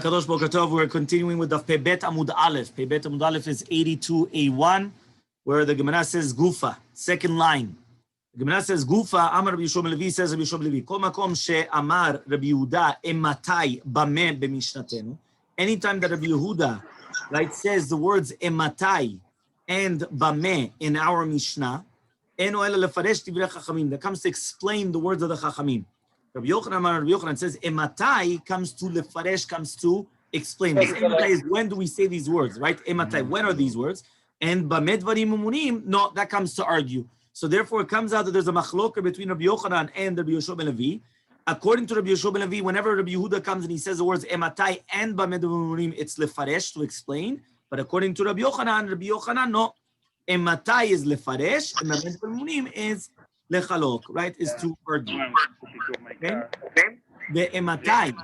Kadosh Boker Tov, we're continuing with the Pebet Amud Aleph. Pebet Amud Aleph is 82a1, where the Gemara says Gufa, second line. The Gemara says Gufa, Amar Rabbi Yishom Levi, says Rabbi Yishom Levi, Kol makom she'amar Rabbi Yehuda ematai bameh b'mishnatenu. Anytime that Rabbi Yehuda, right, says the words ematai and bameh in our Mishnah, eno ela lefaresh divrei chachamim, that comes to explain the words of the chachamim. Rabbi Yochanan says, ematai comes to lefaresh, comes to explain. Ematai is when do we say these words, right? Ematai, when are these words? And bameh dvarim umunim, no, that comes to argue. So therefore, it comes out that there's a machloka between Rabbi Yochanan and Rabbi Yoshua ben Levi. According to Rabbi Yoshua ben Levi, whenever Rabbi Yehuda comes and he says the words ematai and bameh dvarim umunim, it's lefaresh, to explain. But according to Rabbi Yochanan, no, ematai is lefaresh, and bameh dvarim umunim is lechalok, right, is to argue. Okay? The ematai,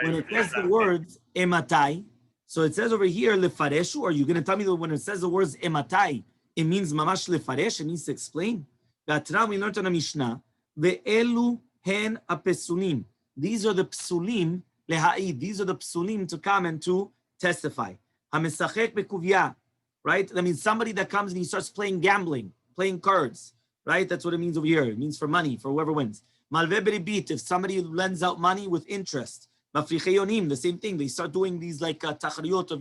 when it says the words ematai, so it says over here lefareshu. Are you going to tell me that when it says the words ematai, it means mamash lefaresh? It means to explain. That we learned on a Mishnah. Ve'elu hen apesulim. These are the psulim leha'id. These are the psulim to come and to testify. Hamesachek bekuvya, right? That means somebody that comes and he starts playing gambling, playing cards. Right? That's what it means over here. It means for money, for whoever wins. Malve beribit, if somebody lends out money with interest. Mafricheyonim, the same thing. They start doing these like tachariyot of,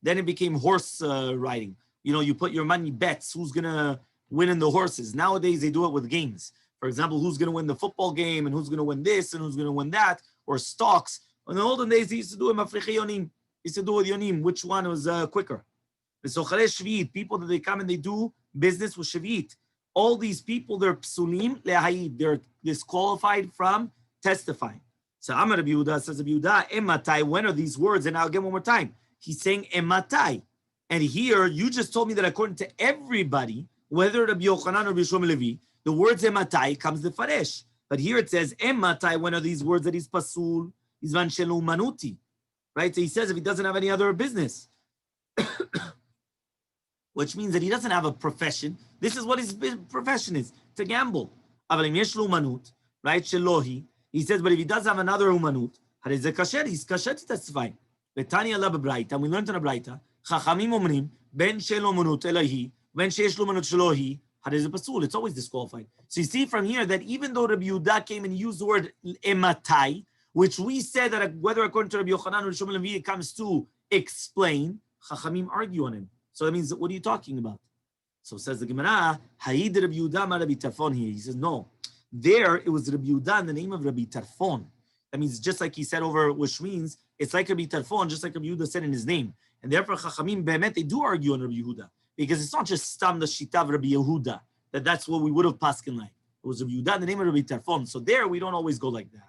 then it became horse riding. You put your money bets, who's going to win in the horses. Nowadays, they do it with games. For example, who's going to win the football game and who's going to win this and who's going to win that, or stocks. In the olden days, they used to do it mafricheyonim. They used to do it with yonim, which one was quicker. The sochare shvit, people that they come and they do business with shvit. All these people, they're psulim le'ha'id. They're disqualified from testifying. So Amar Rabbi Yehuda says, Rabbi Yehuda, ematai, when are these words? And I'll get one more time. He's saying ematai. And here, you just told me that according to everybody, whether Rabbi Yochanan or Rabbi Yishom Levi, the words ematai comes the faresh. But here it says, ematai, when are these words that he's pasul? He's van shelu manuti. Right? So he says if he doesn't have any other business. Which means that he doesn't have a profession. This is what his profession is, to gamble. Right? He says, but if he does have another umanut, he's kasher to testify. And we learned in a braita, Chachamim omrim, ben shelo manut elahi, ben sheyesh lo manut shelohi, pasul. It's always disqualified. So you see from here that even though Rabbi Yehuda came and used the word ematai, which we said that whether according to Rabbi Yochanan or Shmuel Levi it comes to explain, Chachamim argue on him. So that means, what are you talking about? So says the Gemara, Hayid Rabbi Yehuda ma Rabbi Tarfon here. He says, no. There, it was Rabbi Yehuda in the name of Rabbi Tarfon. That means just like he said over, which means it's like Rabbi Tarfon, just like Rabbi Yehuda said in his name. And therefore, Chachamim Behemet, they do argue on Rabbi Yehuda. Because it's not just Stam the Shita of Rabbi Yehuda, that's what we would have paskin like. It was Rabbi Yehuda in the name of Rabbi Tarfon. So there, we don't always go like that.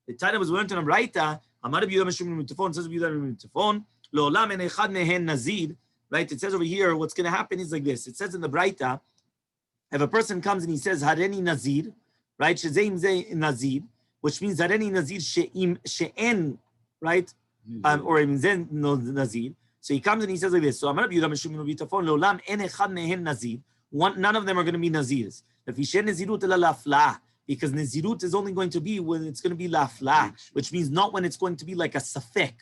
The time was learned in Amraita, Amar Rabbi Yehuda Meshum Rabbi Tarfon, says Rabbi Yehuda Rabbi Tarfon, Lo'olam en echad mehen nazir. Right? It says over here, what's going to happen is like this. It says in the Braita, if a person comes and he says, Hareni Nazir, right? Shezeim ze Nazir, which means Hareni Nazir she'en, right? Or imzen no Nazir. So he comes and he says like this. So Amar Rabbi Yehuda Meshum Rabbi Tarfon, Le'olam en echad mehen Nazir. None of them are going to be Nazirs. Because Nazirut is only going to be when it's going to be lafla, which means not when it's going to be like a safek.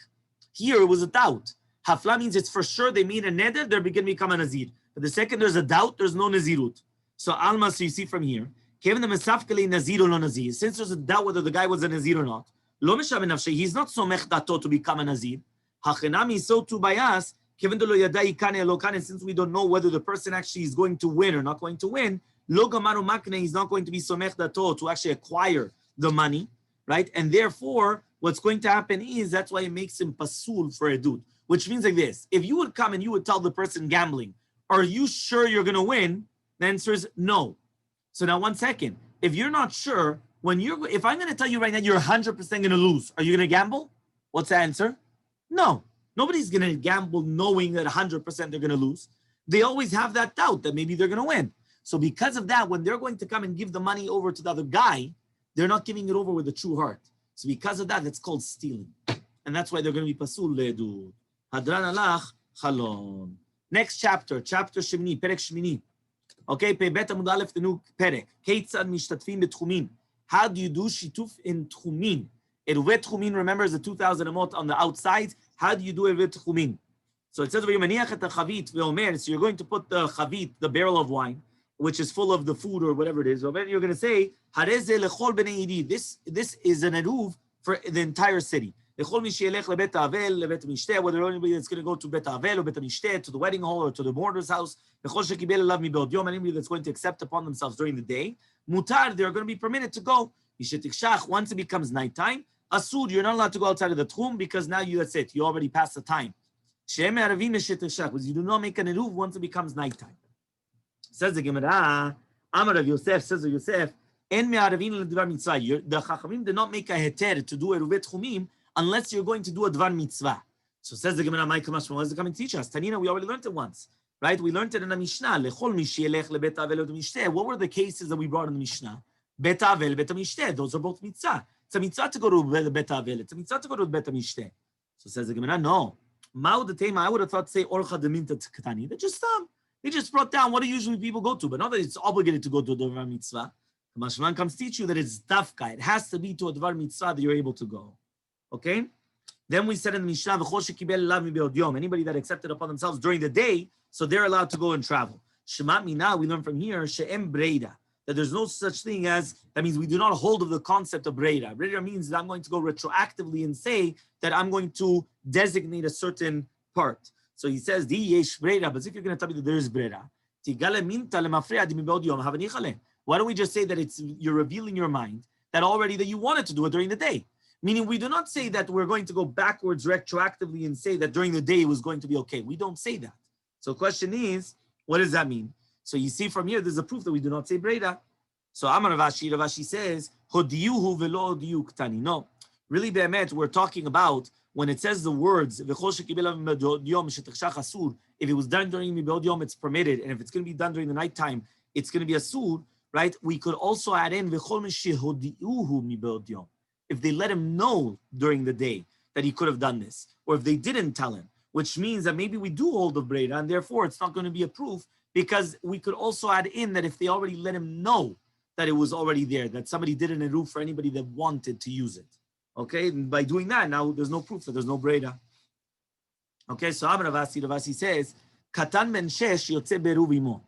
Here it was a doubt. Hafla means it's for sure they made a neder, they're going to become a nazir. But the second there's a doubt, there's no nazirut. So alma, so you see from here, since there's a doubt whether the guy was a nazir or not, he's not somech dato to become a nazir. Hachenami, so too by us, since we don't know whether the person actually is going to win or not going to win, he's not going to be somech dato to actually acquire the money, right? And therefore, what's going to happen is that's why it makes him pasul for edut. Which means like this, if you would come and you would tell the person gambling, are you sure you're going to win? The answer is no. So now 1 second. If you're not sure, if I'm going to tell you right now you're 100% going to lose, are you going to gamble? What's the answer? No. Nobody's going to gamble knowing that 100% they're going to lose. They always have that doubt that maybe they're going to win. So because of that, when they're going to come and give the money over to the other guy, they're not giving it over with a true heart. So because of that, it's called stealing. And that's why they're going to be pasul le'edut. Hadran alach chalon. Next chapter Shemini, Perek Shemini. Okay, Pebet Amud Aleph, the new Perek. Keitzad mishtatfim betchumin. How do you do shituf in tchumin? Eruvet Tchumin, remember, is the 2,000 amot on the outside. How do you do Eruvet Tchumin? So it says, so you're going to put the chavit, the barrel of wine, which is full of the food or whatever it is. You're going to say, this is an eruv for the entire city. Whether anybody that's going to go to Bet Avel or Bet Mishteh, to the wedding hall or to the mourner's house, anybody that's going to accept upon themselves during the day, mutar, they're going to be permitted to go. Once it becomes nighttime, asud, you're not allowed to go outside of the tchum because now that's it. You already passed the time. Because you do not make an eruv once it becomes nighttime. Says the Gemara, Amar of Yosef, says of Yosef, the Chachamim did not make a heter to do eruvet tchumim unless you're going to do a dvar mitzvah. So says the Gemara, what does it come and teach us? Tanina, we already learned it once, right? We learned it in the Mishnah. What were the cases that we brought in the Mishnah? Bet Avel, Bet Mishteh. Those are both mitzvah. It's a mitzvah to go to Bet Avel. It's a mitzvah to go to Bet Mishteh. So says the Gemara, no. I would have thought to say Orcha Deminta Katani. They just brought down what do usually people go to, but not that it's obligated to go to a dvar mitzvah. The Mashman comes teach you that it's dafka. It has to be to a dvar mitzvah that you're able to go. Okay? Then we said in the Mishnah, anybody that accepted upon themselves during the day, so they're allowed to go and travel. Shema Mina, we learn from here, she'em breida, that there's no such thing as, that means we do not hold of the concept of breida. Breida means that I'm going to go retroactively and say that I'm going to designate a certain part. So he says, Di yesh breida, but if you're going to tell me that there is breida, why don't we just say that you're revealing your mind that already that you wanted to do it during the day? Meaning we do not say that we're going to go backwards retroactively and say that during the day it was going to be okay. We don't say that. So the question is, what does that mean? So you see from here, there's a proof that we do not say breida. So Amar Ravashi says, Hodiyuhu velo diyu ktani. No, really, be'emet, we're talking about when it says the words, if it was done during Mibod Yom, it's permitted. And if it's going to be done during the nighttime, it's going to be asur, right? We could also add in, if they let him know during the day that he could have done this, or if they didn't tell him, which means that maybe we do hold of breida, and therefore it's not going to be a proof, because we could also add in that if they already let him know that it was already there, that somebody did an eruv for anybody that wanted to use it. Okay, and by doing that, now there's no proof that there's no breida. Okay, so Ravasi says, Katan ben shesh yotze be'eruv imo.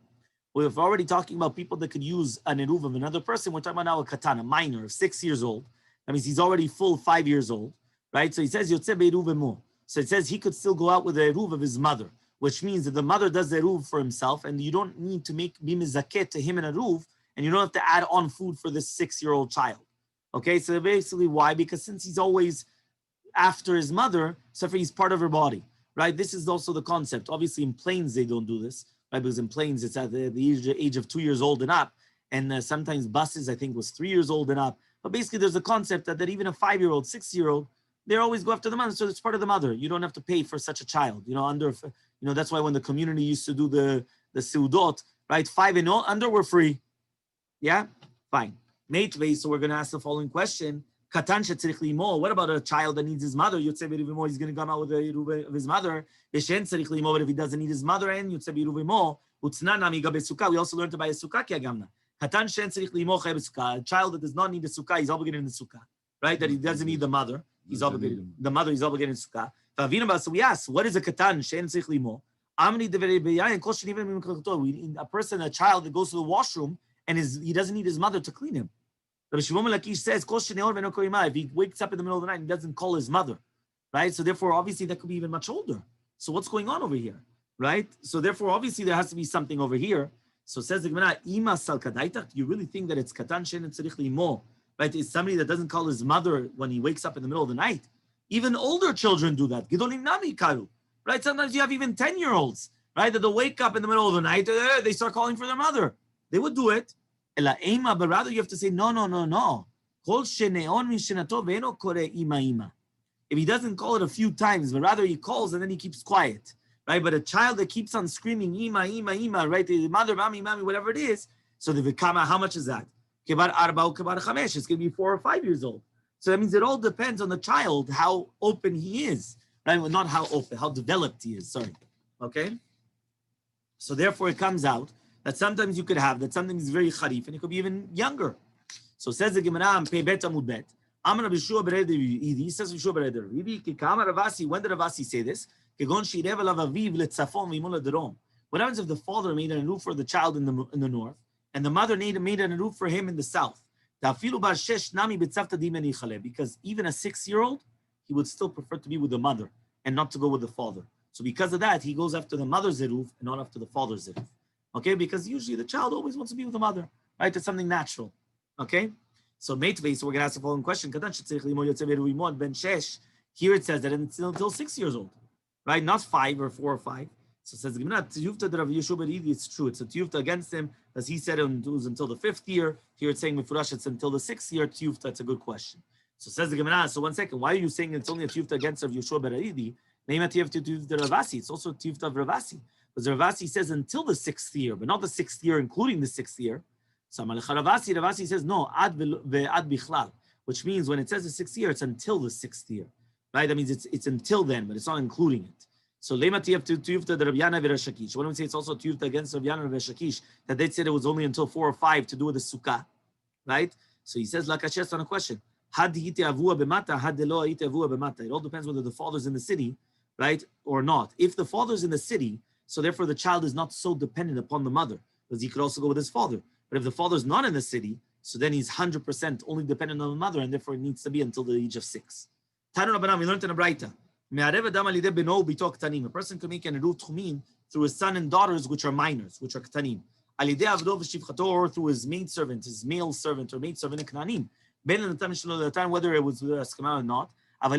We're already talking about people that could use an eruv of another person. We're talking about now a katan, a minor of 6 years old. That means he's already full 5 years old, right? So he says yotze be'eruv imo. So it says he could still go out with the eruv of his mother, which means that the mother does the eruv for himself, and you don't need to be mizaket to him an eruv, and you don't have to add on food for this 6-year-old child. Okay, so basically why? Because since he's always after his mother, so he's part of her body, right? This is also the concept. Obviously in planes, they don't do this, right? Because in planes, it's at the age of 2 years old and up. And sometimes buses, I think, was 3 years old and up. But basically there's a concept that even a 5-year-old, 6-year-old, they always go after the mother. So it's part of the mother. You don't have to pay for such a child, that's why when the community used to do the seudot, right? 5 and under were free. Yeah, fine. So we're going to ask the following question. What about a child that needs his mother? He's going to come out with the eruv of his mother. But if he doesn't need his mother, and we also learned about a sukkah. A child that does not need a sukkah, he's obligated in the sukkah, right? That he doesn't need the mother, he's obligated. The mother, he's obligated in sukkah. So we ask, what is a katan? A person, a child that goes to the washroom and he doesn't need his mother to clean him. Rabbi Shimon Lakish says, if he wakes up in the middle of the night and he doesn't call his mother, right? So therefore, obviously, that could be even much older. So what's going on over here, right? So therefore, obviously, there has to be something over here. So says the Gemara, Ima sal kadaitak, you really think that it's katan she'en tzarich limo, right? It's somebody that doesn't call his mother when he wakes up in the middle of the night. Even older children do that. Gidolim nami karu, right? Sometimes you have even 10-year-olds, right? That they'll wake up in the middle of the night, they start calling for their mother. They would do it. But rather you have to say, no. If he doesn't call it a few times, but rather he calls and then he keeps quiet, right? But a child that keeps on screaming, Ima, right? The mother, mommy, whatever it is. So the vikama, how much is that? It's going to be 4 or 5 years old. So that means it all depends on the child, how open he is, right? Well, not how open, how developed he is, sorry. Okay? So therefore it comes out that sometimes you could have that something is very kharif and it could be even younger. So says the Gemara on Pei Bet Amud Bet, Amar Rabbi Yeshua bered Idi. He says Yeshua bered Idi. Kikama Ravasi. When did Ravasi say this? Kegon shirev alav aviv letzafon v'imul ledarom. What happens if the father made an eruv for the child in the north, and the mother made an eruv for him in the south? Because even a 6-year-old, he would still prefer to be with the mother and not to go with the father. So because of that, he goes after the mother's eruv and not after the father's eruv. Okay, because usually the child always wants to be with the mother, right? It's something natural. Okay, so Meitvei, so we're gonna ask the following question. Here it says that until 6 years old, right? Not 5 or 4 or 5. So it says the Gemara, Tiyufta de Rav Yeshua ben Idi, it's true. It's a Tiyufta against him, as he said it was until the 5th year. Here it's saying Mifurash, it's until the 6th year. Tiyufta, it's a good question. So says the Gemara, so one second, why are you saying it's only a Tiyufta against Rav Yeshua ben Idi? Name a Tiyufta de Ravasi. It's also a Tiyufta of Ravasi. Because Ravasi says until the 6th year, but not the 6th year, including the 6th year. So Ravasi says no, ad bichlal, which means when it says the 6th year, it's until the 6th year. Right? That means it's until then, but it's not including it. So lema tiyufta the Rabbi Yana v'Reshakish. Why don't we say it's also tiyufta against Rabbi Yana v'Reshakish, that they said it was only until 4 or 5 to do with the sukkah, right? So he says lakashes on a question. Had hiti avua b'mata, had lo hiti avua b'mata. It all depends whether the father's in the city, right, or not. If the father's in the city, so therefore the child is not so dependent upon the mother, because he could also go with his father. But if the father's not in the city, so then he's 100% only dependent on the mother, and therefore it needs to be until the age of 6. Tanu Rabbanan, we learned in a Braita. A person can make an eruv tchumin through his son and daughters, which are minors, which are ktanim. Or through his maidservant, his male servant or maidservant in knanim. Whether it was skama or not. But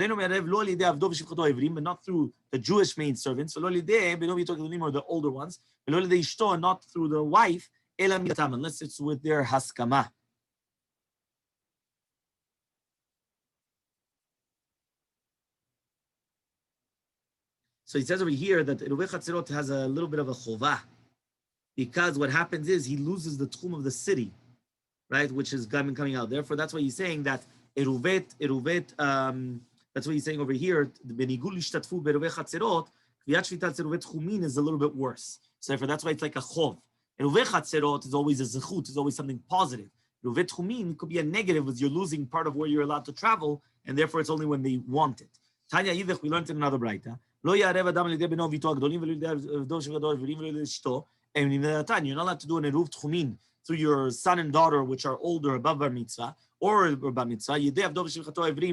not through the Jewish maidservants, or the older ones, and not through the wife, unless it's with their haskama. So he says over here that Eruvei Chatzirot has a little bit of a chovah, because what happens is he loses the tchum of the city, right, which is coming out. Therefore, that's why he's saying that Eruvet, that's what he's saying over here, the Benigul Ishtatfu Beruvei Chatzirot, Kviyat Shvitat Eruvet Chumin is a little bit worse. So therefore, that's why it's like a chov. Eruvei Chatzirot is always a zechut, is always something positive. Eruvet Chumin could be a negative, because you're losing part of where you're allowed to travel, and therefore it's only when they want it. Tanya Yidech, we learned in another Braita. You're not allowed to do an eruv tchumin through your son and daughter, which are older, above bar mitzvah, or bar mitzvah,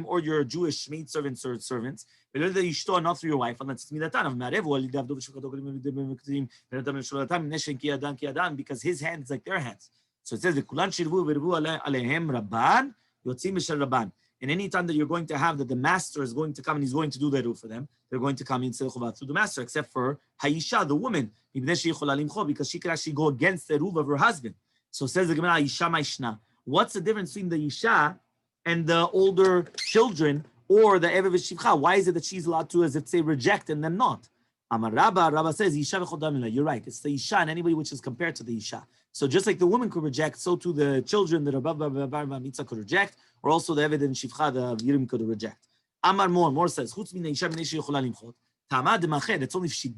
or your Jewish maidservants or servants, not through your wife, unless it's midatan, because his hands like their hands. So it says, and any time that you're going to have that the master is going to come and he's going to do the eruv for them, they're going to come in through the master, except for Hayisha, the woman, because she could actually go against the eruv of her husband. So says the Gemara, Isha Maishna. What's the difference between the Isha and the older children or the Erev Shivcha? Why is it that she's allowed to, as if say, reject and them not? Amar Rabba says, Isha v'chodam. You're right. It's the Isha and anybody which is compared to the Isha. So just like the woman could reject, so too the children that are above bar mitzvah could reject, or also the Eved and Shivcha, the Yirim could reject. Amar More says, Chutz min Isha b'nei she'yochola limchot. Tama demached. It's only if she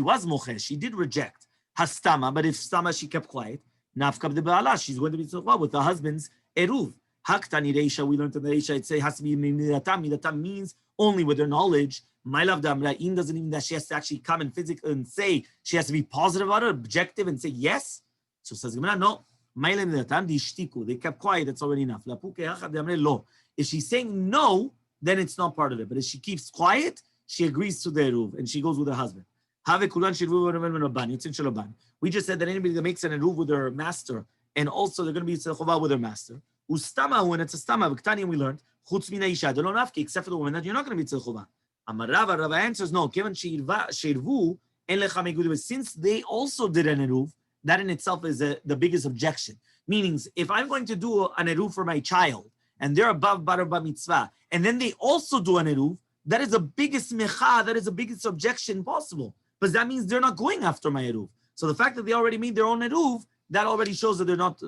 was mocher, she did reject. Hastama, but if stama she kept quiet, nafkab de ba'ala, she's going to be tzorcha with the husband's eruv. Haktani reisha, we learned in the reisha, it has to be midatam. Midatam means only with their knowledge. My love, Damra'im doesn't mean that she has to actually come and physically and say, she has to be positive about it, objective, and say yes. So says Gemara, no. They kept quiet, that's already enough. If she's saying no, then it's not part of it. But if she keeps quiet, she agrees to the eruv, and she goes with her husband. We just said that anybody that makes an eruv with her master, and also they're going to be tzechova with her master. Ustama, when it's a stama, v'ktani, we learned, chutz mina isha, don't nafki, except for the woman that you're not going to be tzechova. Amar Rava answers, no, given sheirvu, en lecha megudim, since they also did an eruv, that in itself is the biggest objection. Meaning, if I'm going to do an eruv for my child, and they're above bar mitzvah, and then they also do an eruv, that is the biggest mecha, that is the biggest objection possible. Because that means they're not going after my eruv. So the fact that they already made their own eruv, that already shows that they're not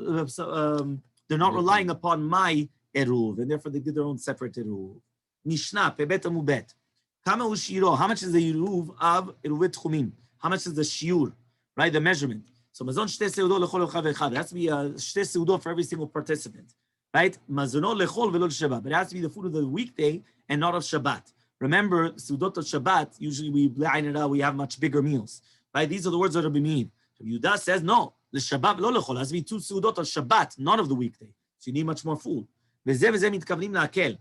relying upon my eruv, and therefore they did their own separate eruv. Mishnah, pebet amubet. Kama ushiro, how much is the eruv of eruvet tchumim? How much is the shiur, right, the measurement? So mazon shte seudo lechol echad v'echad. It has to be a shte seudo for every single participant. right? Mazono lechol velo Shabbat. But it has to be the food of the weekday and not of Shabbat. Remember, Sudot of Shabbat, usually we have much bigger meals, right? These are the words that Rabbi Meir. Rabbi Yehuda says, no, the Shabbat velo lechol. It has to be 2 Sudot of Shabbat, not of the weekday. So you need much more food. V'zeh mitkavnim la'akel.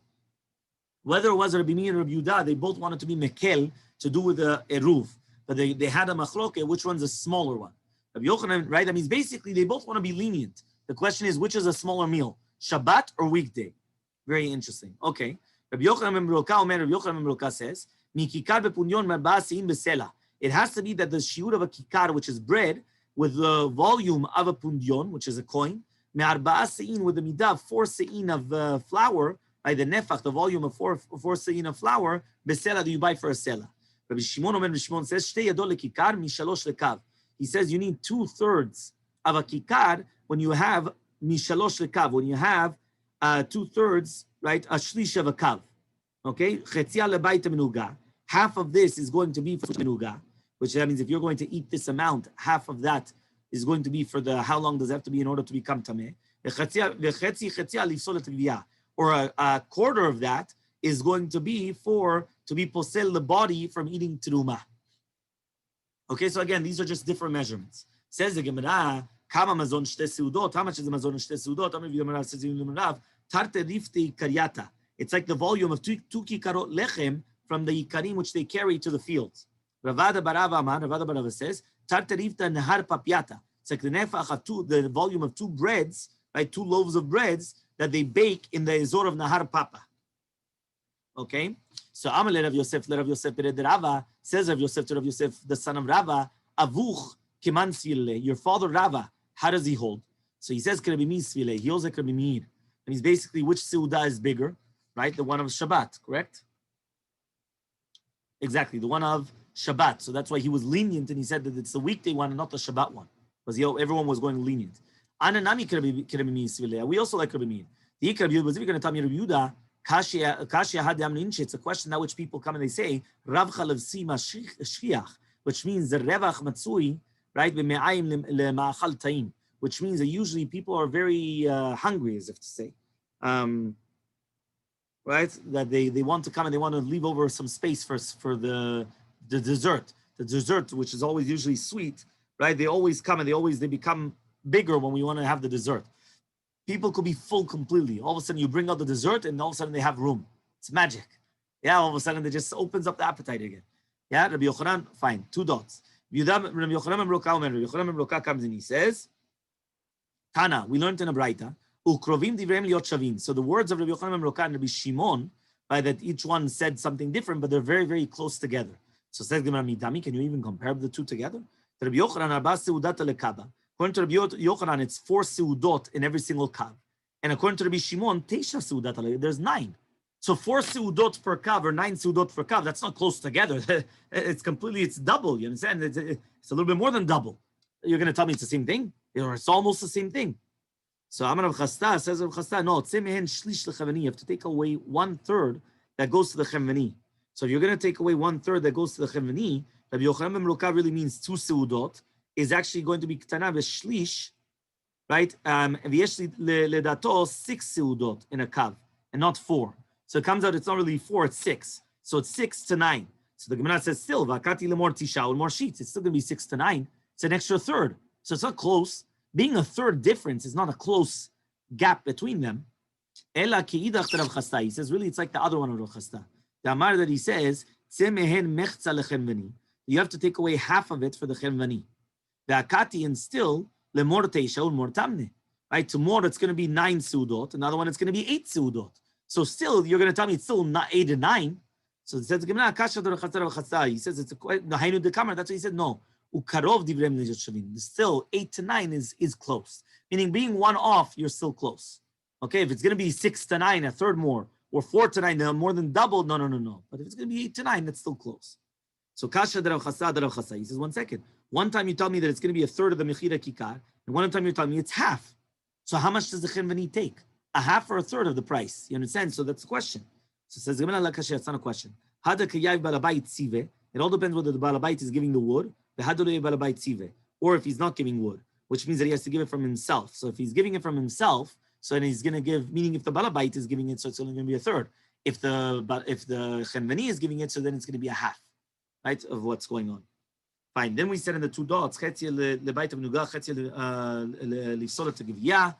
Whether it was Rabbi Meir or Rabbi Yehuda, they both wanted to be mekel, to do with the eruv. But they had a machloke, which one's a smaller one? Rabbi Yochanan, right? That means basically they both want to be lenient. The question is, which is a smaller meal, Shabbat or weekday? Very interesting. Okay. Rabbi Yochanan ben Broka says, "Mikikar bepunyon marba'asin besela." It has to be that the shiur of a kikar, which is bread, with the volume of a punyon, which is a coin, me'arba'a se'in, with the midah of 4 se'in of flour, by the nefach, the volume of 4 se'in of flour, besela that you buy for a sela. Rabbi Shimon says, "Shtei yadot lekikar mishalosh lekav." He says you need 2/3 of a kikar when you have mishalosh lekav, when you have 2/3, right, a shlish of a kav. Okay, chetzia lebayit menuga. Half of this is going to be for menuga, which that means if you're going to eat this amount, half of that is going to be for the, how long does it have to be in order to become tameh? Or a quarter of that is going to be to be posel the body from eating teruma. Okay, so again, these are just different measurements. Says the Gemara, kama mazon shte seudot, how much is the mazon shte seudot? Says the Gemara, tarte rifte karyata. It's like the volume of 2 kikarot lechem from the ikarim which they carry to the fields. Ravada Barava says, tarte rifte nehar papiata. It's like the nefach, the volume of 2 breads, right, 2 loaves of breads that they bake in the Ezor of Nahar Papa. Okay? So Amalei Rav Yosef, Rav Yosef Pered Rava, says Rav Yosef to Rav Yosef, the son of Rava, Avuch Kiman Sfile, your father Rava, how does he hold? So he says Rabbi Meir Sfile, he holds like Rabbi Meir. And he's basically, which Seudah is bigger, right? The one of Shabbat, correct? Exactly, the one of Shabbat. So that's why he was lenient and he said that it's the weekday one and not the Shabbat one. Because everyone was going lenient. Ananami Rabbi Meir Sfile. We also like Rabbi Meir. The Ikra Rabbi, was if you're going to tell me Rabbi Yehuda, it's a question that which people come and they say, Rav Chalav Sima Shchiach, which means the Revach Matsui, right? Which means that usually people are very hungry, as if to say. Right? That they want to come and they want to leave over some space for the dessert. The dessert, which is always usually sweet, right? They always come and they become bigger when we want to have the dessert. People could be full completely. All of a sudden you bring out the dessert and all of a sudden they have room. It's magic. Yeah, all of a sudden it just opens up the appetite again. Yeah, Rabbi Yochanan, fine, 2 dots. Rabbi Yochanan ben Broka comes and he says, Tana, we learned in a Braita, Ukrovim divrem liot shavim. So the words of Rabbi Yochanan ben Broka and Rabbi Shimon, by that each one said something different, but they're very, very close together. So says Gemara Midami, can you even compare the 2 together? Rabbi Yochanan arba seudata lekaba. According to Rabbi Yochanan, it's 4 seudot in every single kav. And according to Rabbi Shimon, teisha seudot, there's 9. So 4 seudot per kav or 9 seudot per kav, that's not close together. It's double, you understand? It's a little bit more than double. You're going to tell me it's the same thing? Or it's almost the same thing. So Amar Rav Chasta says, Rav Chasta, no, you have to take away 1/3 that goes to the chemveni. So if you're going to take away 1/3 that goes to the chemveni, Rabbi Yochanan ben Broka really means 2 seudot, is actually going to be Ketana v'shlish, right? V'yesh ledato 6 seudot in a kav, and not 4. So it comes out, it's not really 4, it's 6. So it's 6 to 9. So the Gemara says still, v'akati lemor tisha, or more sheets. It's still going to be 6 to 9. It's an extra third. So it's not close. Being a third difference is not a close gap between them. Ela ki'idach Rav Chasta. He says, really, it's like the other one of Rav Chasta. The Amar that he says, tzemehen mechza lechemveni. You have to take away half of it for the chemveni. The akati and still lemor teisha or more tamne. Right? Tomorrow it's going to be 9 seudot. Another one it's going to be 8 seudot. So still you're going to tell me it's still not 8 and 9. So it says Gemara kasha Rav Chasta. He says it's a hainu de kamar. That's what he said. No, ukarov divrem lejot shavim. Still 8 to 9 is close. Meaning being 1 off, you're still close. Okay, if it's going to be 6 to 9, a third more, or 4 to 9, more than double. No. But if it's going to be 8 to 9, that's still close. So kasha Rav Chasta. He says 1 second. One time you tell me that it's going to be 1/3 of the mechira kikar, and one time you tell me it's half. So how much does the chemveni take? A half or a third of the price? You understand? So that's the question. So it says, it's not a question. It all depends whether the balabait is giving the wood, or if he's not giving wood, which means that he has to give it from himself. So if he's giving it from himself, So then he's going to give, meaning if the balabait is giving it, so it's only going to be a third. If the chenveni is giving it, so then it's going to be a half, right, of what's going on. Fine. Then we said in the two dots, chetzia lebait of nuga, chetzia lifsola to give ya.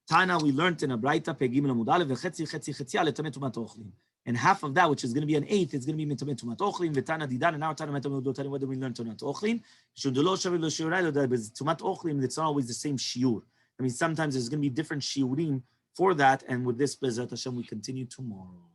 Tana, we learned in a braita pegim lamudalev chetzia letamet umat ochlin. And half of that, which is going to be an eighth, is going to be metamet umat ochlin. V'tana didan, and our tana metamet udotani. What did we learn tumat ochlin? Shudelo shavil shiurai that is tumat ochlin. It's not always the same shiur. I mean, sometimes there's going to be different shiurim for that. And with this, Bezrat Hashem, we continue tomorrow.